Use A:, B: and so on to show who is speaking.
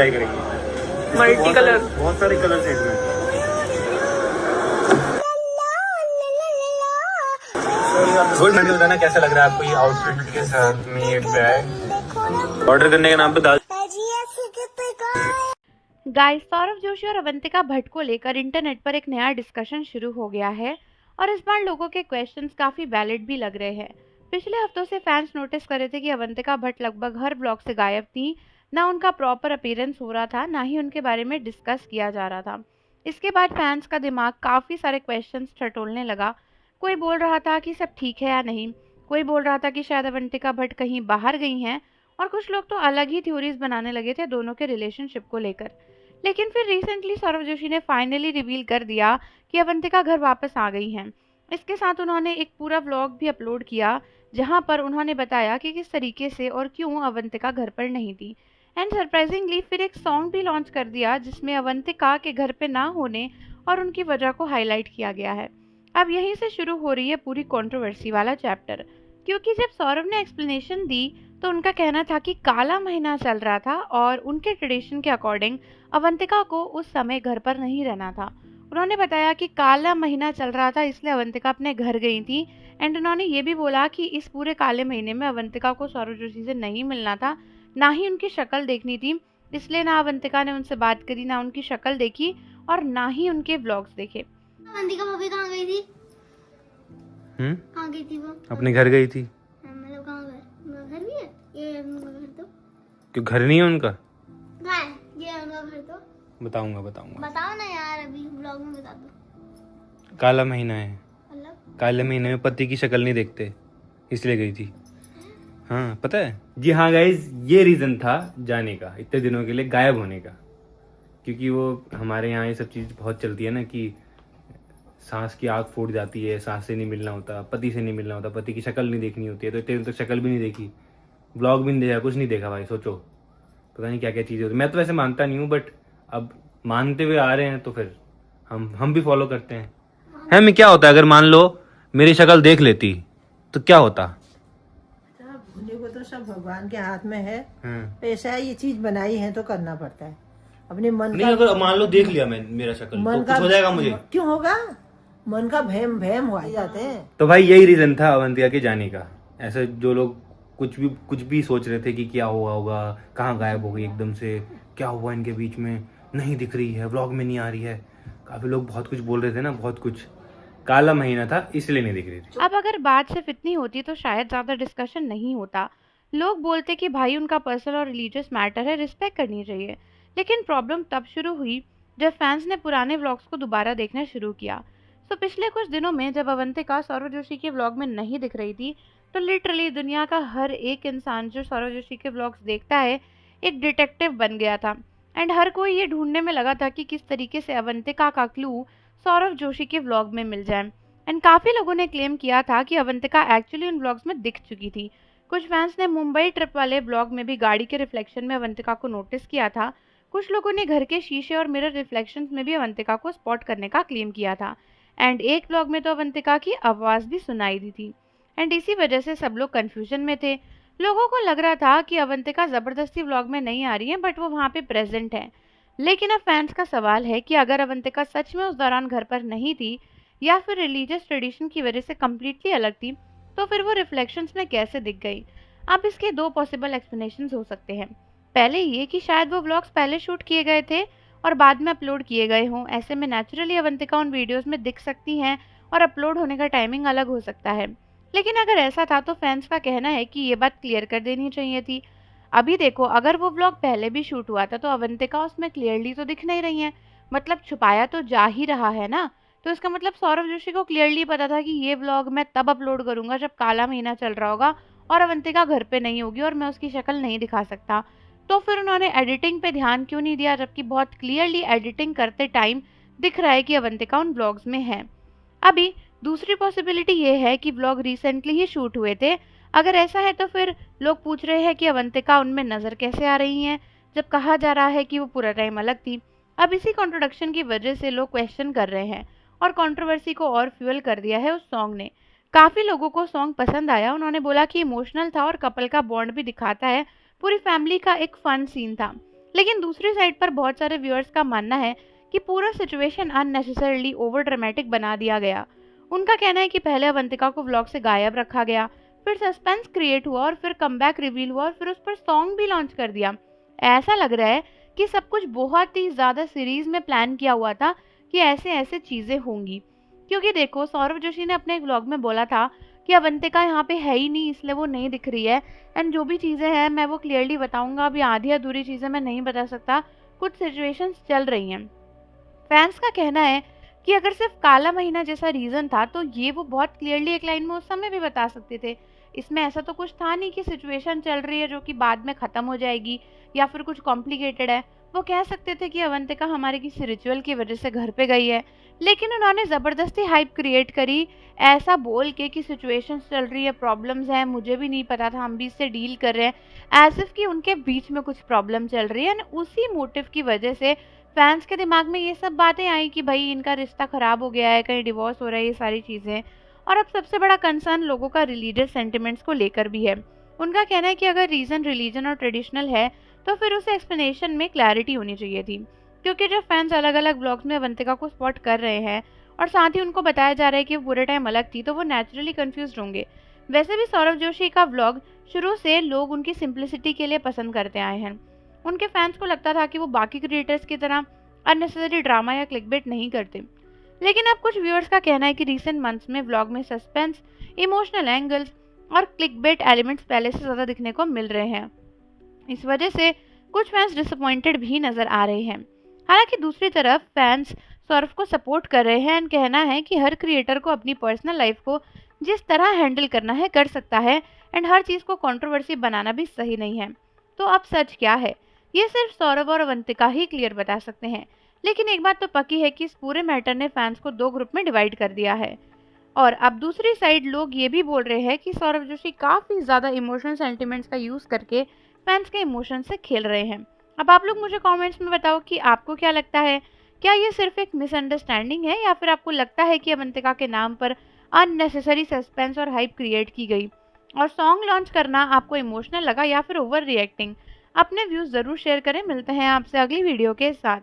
A: Try करेंगे।
B: Multi colour,
A: बहुत सारे कलर्स हैं इसमें। गुड मैंने बताना कैसा लग रहा है आपको ये आउटफिट के साथ में ये बैग ऑर्डर करने के नाम पे दाल।
C: गाइस, सौरव जोशी और अवंतिका भट्ट को लेकर इंटरनेट पर एक नया डिस्कशन शुरू हो गया है और इस बार लोगों के क्वेश्चंस काफी वैलिड भी लग रहे हैं। पिछले हफ्तों से फैंस नोटिस कर रहे थे कि अवंतिका भट्ट लगभग हर ब्लॉग से गायब थी, ना उनका प्रॉपर अपीयरेंस हो रहा था, ना ही उनके बारे में डिस्कस किया जा रहा था। इसके बाद फैंस का दिमाग काफी सारे क्वेश्चंस टटोलने लगा। कोई बोल रहा था कि सब ठीक है या नहीं, कोई बोल रहा था कि शायद अवंतिका भट्ट कहीं बाहर गई हैं, और कुछ लोग तो अलग ही थ्योरीज बनाने लगे थे दोनों के रिलेशनशिप को लेकर। लेकिन फिर रिसेंटली सौरव जोशी ने फाइनली रिवील कर दिया कि अवंतिका घर वापस आ गई हैं। इसके साथ उन्होंने एक पूरा व्लॉग भी अपलोड किया जहां पर उन्होंने बताया कि किस तरीके से और क्यों अवंतिका घर पर नहीं थी। एंड सरप्राइजिंगली फिर एक सॉन्ग भी लॉन्च कर दिया जिसमें अवंतिका के घर पे ना होने और उनकी वजह को हाईलाइट किया गया है। अब यहीं से शुरू हो रही है पूरी कंट्रोवर्सी वाला चैप्टर, क्योंकि जब सौरव ने एक्सप्लेनेशन दी तो उनका कहना था कि काला महीना चल रहा था और उनके ट्रेडिशन के अकॉर्डिंग अवंतिका को उस समय घर पर नहीं रहना था। उन्होंने बताया कि काला महीना चल रहा था इसलिए अवंतिका अपने घर गई थी। एंड उन्होंने ये भी बोला कि इस पूरे काले महीने में अवंतिका को सौरव जोशी से नहीं मिलना था, ना ही उनकी शक्ल देखनी थी, इसलिए ना अवंतिका ने उनसे बात करी, ना उनकी शक्ल देखी और ना ही उनके व्लॉग्स देखे।
D: अवंतिका भाभी कहाँ गई थी? कहाँ गई थी वो?
A: अपने घर गई थी।
D: मतलब कहाँ घर? घर भी है ये उनका घर तो?
A: क्यों घर नहीं है उनका?
D: कहाँ है ये उनका घर तो?
A: बताऊंगा
D: बताओ ना यार, अभी ब्लॉग में बता दो।
A: काला महीना है,
D: मतलब
A: काले महीने में पति की शक्ल नहीं देखते, इसलिए गई थी। हाँ पता है। जी हाँ गाइज, ये रीजन था जाने का, इतने दिनों के लिए गायब होने का। क्योंकि वो हमारे यहाँ ये सब चीज बहुत चलती है ना कि सांस की आग फूट जाती है, सांस से नहीं मिलना होता, पति से नहीं मिलना होता, पति की शक्ल नहीं देखनी होती है। तो इतने दिन तक शक्ल भी नहीं देखी, ब्लॉग भी नहीं देखा, कुछ नहीं देखा भाई। सोचो पता नहीं क्या क्या चीजें होती। मैं तो वैसे मानता नहीं हूँ, बट अब मानते हुए आ रहे हैं तो फिर हम भी फॉलो करते हैं। है मैं क्या होता है अगर मान लो मेरी शक्ल देख लेती तो क्या होता?
E: भूलने को तो सब भगवान के हाथ में है। पैसा ये चीज बनाई है तो करना पड़ता है अपने मन
A: नहीं,
E: का।
A: अगर मान लो देख लिया मैं मेरा शक्ल
E: मन
A: तो
E: का
A: कुछ हो जाएगा मुझे?
E: क्यों होगा? मन का भैम हो जाते हैं।
A: तो भाई यही रीजन था अवंतिका के जाने का। ऐसे जो लोग कुछ भी सोच रहे थे कि क्या हुआ होगा, कहाँ गायब हो गई एकदम से, क्या हुआ इनके बीच में, नहीं दिख रही है, व्लॉग में नहीं आ रही है, काफी लोग बहुत कुछ बोल रहे थे ना, बहुत कुछ। काला महीना था इसलिए नहीं दिख रही थी।
C: अब अगर बात सिर्फ इतनी होती तो शायद ज्यादा डिस्कशन नहीं होता। लोग बोलते कि भाई उनका पर्सनल और रिलीजियस मैटर है, रिस्पेक्ट करनी चाहिए। लेकिन प्रॉब्लम तब शुरू हुई जब फैंस ने पुराने व्लॉग्स को दोबारा देखना शुरू किया। तो पिछले कुछ दिनों में जब अवंतिका सौरव जोशी के व्लॉग में नहीं दिख रही थी तो लिटरली दुनिया का हर एक इंसान जो सौरव जोशी के व्लॉग्स देखता है एक डिटेक्टिव बन गया था। एंड हर कोई ये ढूंढने में लगा था कि किस तरीके से अवंतिका का क्लू सौरव जोशी के व्लॉग में मिल जाए। एंड काफ़ी लोगों ने क्लेम किया था कि अवंतिका एक्चुअली उन व्लॉग्स में दिख चुकी थी। कुछ फैंस ने मुंबई ट्रिप वाले व्लॉग में भी गाड़ी के रिफ्लेक्शन में अवंतिका को नोटिस किया था। कुछ लोगों ने घर के शीशे और मिरर रिफ्लेक्शंस में भी अवंतिका को स्पॉट करने का क्लेम किया था। एंड एक व्लॉग में तो अवंतिका की आवाज़ भी सुनाई दी थी। एंड इसी वजह से सब लोग कन्फ्यूजन में थे। लोगों को लग रहा था कि अवंतिका ज़बरदस्ती व्लॉग में नहीं आ रही है, बट वो वहाँ पे प्रेजेंट है। लेकिन अब फैंस का सवाल है कि अगर अवंतिका सच में उस दौरान घर पर नहीं थी या फिर रिलीजियस ट्रेडिशन की वजह से कम्प्लीटली अलग थी, तो फिर वो रिफ्लेक्शंस में कैसे दिख गई? अब इसके दो पॉसिबल एक्सप्लेनेशंस हो सकते हैं। पहले ये कि शायद वो व्लॉग्स पहले शूट किए गए थे और बाद में अपलोड किए गए हों। ऐसे में नेचुरली अवंतिका उन वीडियोस में दिख सकती हैं और अपलोड होने का टाइमिंग अलग हो सकता है। लेकिन अगर ऐसा था तो फैंस का कहना है कि ये बात क्लियर कर देनी चाहिए थी। अभी देखो, अगर वो व्लॉग पहले भी शूट हुआ था तो अवंतिका उसमें क्लियरली तो दिख नहीं रही है, मतलब छुपाया तो जा ही रहा है ना। तो इसका मतलब सौरव जोशी को क्लियरली पता था कि ये व्लॉग मैं तब अपलोड करूंगा जब काला महीना चल रहा होगा और अवंतिका घर पे नहीं होगी और मैं उसकी शक्ल नहीं दिखा सकता। तो फिर उन्होंने एडिटिंग पे ध्यान क्यों नहीं दिया, जबकि बहुत क्लियरली एडिटिंग करते टाइम दिख रहा है कि अवंतिका उन व्लॉग्स में है। अभी दूसरी पॉसिबिलिटी ये है कि व्लॉग रिसेंटली ही शूट हुए थे। अगर ऐसा है तो फिर लोग पूछ रहे हैं कि अवंतिका उनमें नज़र कैसे आ रही हैं जब कहा जा रहा है कि वो पूरा टाइम अलग थी। अब इसी कॉन्ट्रोडक्शन की वजह से लोग क्वेश्चन कर रहे हैं और कंट्रोवर्सी को और फ्यूल कर दिया है उस सॉन्ग ने। काफ़ी लोगों को सॉन्ग पसंद आया। उन्होंने बोला कि इमोशनल था और कपल का बॉन्ड भी दिखाता है। पूरी फैमिली का एक फन सीन था। लेकिन दूसरी साइड पर बहुत सारे व्यूअर्स का मानना है कि पूरा सिचुएशन अननेसेसरली ओवर ड्रामेटिक बना दिया गया। उनका कहना है कि पहले अवंतिका को व्लॉग से गायब रखा गया, फिर सस्पेंस क्रिएट हुआ और फिर कमबैक रिवील हुआ और फिर उस पर सॉन्ग भी लॉन्च कर दिया। ऐसा लग रहा है कि सब कुछ बहुत ही ज़्यादा सीरीज में प्लान किया हुआ था कि ऐसे ऐसे चीज़ें होंगी। क्योंकि देखो, सौरव जोशी ने अपने एक व्लॉग में बोला था कि अवंतिका यहाँ पे है ही नहीं, इसलिए वो नहीं दिख रही है। एंड जो भी चीज़ें हैं मैं वो क्लियरली बताऊंगा, अभी आधी अधूरी चीज़ें मैं नहीं बता सकता, कुछ सिचुएशंस चल रही हैं। फैंस का कहना है कि अगर सिर्फ काला महीना जैसा रीज़न था तो ये वो बहुत क्लियरली एक लाइन में उस समय भी बता सकते थे। इसमें ऐसा तो कुछ था नहीं कि सिचुएशन चल रही है जो कि बाद में ख़त्म हो जाएगी या फिर कुछ कॉम्प्लिकेटेड है। वो कह सकते थे कि अवंतिका हमारे किसी रिचुअल की वजह से घर पे गई है, लेकिन उन्होंने ज़बरदस्ती हाइप क्रिएट करी ऐसा बोल के कि सिचुएशंस चल रही है, प्रॉब्लम्स हैं, मुझे भी नहीं पता था, हम भी इससे डील कर रहे हैं, एज इफ़ कि उनके बीच में कुछ प्रॉब्लम चल रही है। उसी मोटिव की वजह से फैंस के दिमाग में ये सब बातें आई कि भाई इनका रिश्ता ख़राब हो गया है, कहीं डिवोर्स हो रहा है, ये सारी चीज़ें। और अब सबसे बड़ा कंसर्न लोगों का रिलीजियस सेंटिमेंट्स को लेकर भी है। उनका कहना है कि अगर रीज़न रिलीजन और ट्रेडिशनल है तो फिर उसे एक्सप्लेनेशन में क्लैरिटी होनी चाहिए थी, क्योंकि जब फैंस अलग अलग ब्लॉग्स में अवंतिका को स्पॉट कर रहे हैं और साथ ही उनको बताया जा रहा है कि वो पूरे टाइम अलग थी, तो वो नेचुरली कंफ्यूज होंगे। वैसे भी सौरव जोशी का व्लॉग शुरू से लोग उनकी सिंप्लिसिटी के लिए पसंद करते आए हैं। उनके फैंस को लगता था कि वो बाकी क्रिएटर्स की तरह अननेसेसरी ड्रामा या क्लिकबेट नहीं करते। लेकिन अब कुछ व्यूअर्स का कहना है कि रीसेंट मंथ्स में व्लॉग में सस्पेंस, इमोशनल एंगल्स और क्लिकबेट एलिमेंट्स पहले से ज़्यादा दिखने को मिल रहे हैं। इस वजह से कुछ फैंस डिसअपॉइंटेड भी नज़र आ रहे हैं। हालांकि दूसरी तरफ फैंस सौरव को सपोर्ट कर रहे हैं एंड कहना है कि हर क्रिएटर को अपनी पर्सनल लाइफ को जिस तरह हैंडल करना है कर सकता है एंड हर चीज़ को कंट्रोवर्सी बनाना भी सही नहीं है। तो अब सच क्या है, ये सिर्फ सौरव और अवंतिका ही क्लियर बता सकते हैं। लेकिन एक बात तो पक्की है कि इस पूरे मैटर ने फैंस को दो ग्रुप में डिवाइड कर दिया है। और अब दूसरी साइड लोग ये भी बोल रहे हैं कि सौरव जोशी काफ़ी ज़्यादा इमोशनल सेंटिमेंट्स का यूज़ करके फैंस के इमोशन से खेल रहे हैं। अब आप लोग मुझे कमेंट्स में बताओ कि आपको क्या लगता है, क्या ये सिर्फ एक मिसअंडरस्टैंडिंग है या फिर आपको लगता है कि अवंतिका के नाम पर अननेसेसरी सस्पेंस और हाइप क्रिएट की गई और सॉन्ग लॉन्च करना आपको इमोशनल लगा या फिर ओवर रिएक्टिंग। अपने व्यूज़ ज़रूर शेयर करें। मिलते हैं आपसे अगली वीडियो के साथ।